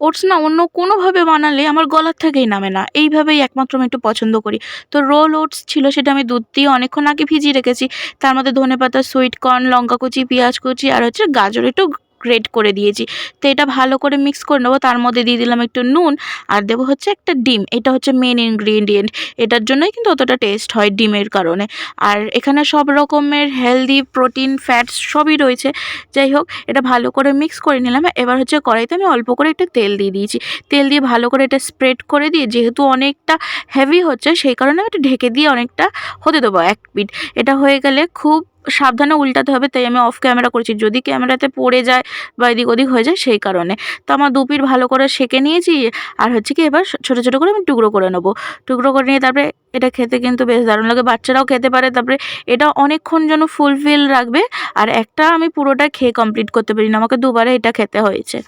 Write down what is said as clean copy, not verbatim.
Oats না অন্য কোনোভাবে বানালে আমার গলার থেকেই নামে না। এইভাবেই একমাত্র আমি একটু পছন্দ করি। তো রোল ওটস ছিল সেটা আমি দুধ দিয়ে অনেকক্ষণ আগে ভিজিয়ে রেখেছি। তার মধ্যে ধনেপাতা, সুইট কর্ন, লঙ্কা কুচি, পেঁয়াজ কুচি আর হচ্ছে গাজর একটু গ্রেট করে দিয়েছি। তো এটা ভালো করে মিক্স করে নেবো। তার মধ্যে দিয়ে দিলাম একটু নুন আর দেবো হচ্ছে একটা ডিম। এটা হচ্ছে মেইন ইনগ্রিডিয়েন্ট। এটার জন্যই কিন্তু অতটা টেস্ট হয় ডিমের কারণে। আর এখানে সব রকমের হেলদি প্রোটিন, ফ্যাটস সবই রয়েছে। যাই হোক, এটা ভালো করে মিক্স করে নিলাম। এবার হচ্ছে কড়াইতে আমি অল্প করে একটু তেল দিয়ে দিয়েছি। তেল দিয়ে ভালো করে এটা স্প্রেড করে দিয়ে, যেহেতু অনেকটা হেভি হচ্ছে সেই কারণে আমি একটু ঢেকে দিয়ে অনেকটা হতে দেবো ১ পিঠ। এটা হয়ে গেলে খুব সাবধানে উল্টাতে হবে, তাই আমি অফ ক্যামেরা করেছি। যদি ক্যামেরাতে পড়ে যায় বা এদিক ওদিক হয়ে যায় সেই কারণে। তো আমার ২ পিঠ ভালো করে সেঁকে নিয়েছি। আর হচ্ছে কি এবার ছোট, ছোট করে আমি টুকরো করে নেবো। টুকরো করে নিয়ে তারপরে এটা খেতে কিন্তু বেশ দারুণ লাগে। বাচ্চারাও খেতে পারে। তারপরে এটা অনেকক্ষণ যেন ফুলফিল রাখবে। আর একটা আমি পুরোটা খেয়ে কমপ্লিট করতে পারি না। আমাকে দুবারে এটা খেতে হয়েছে।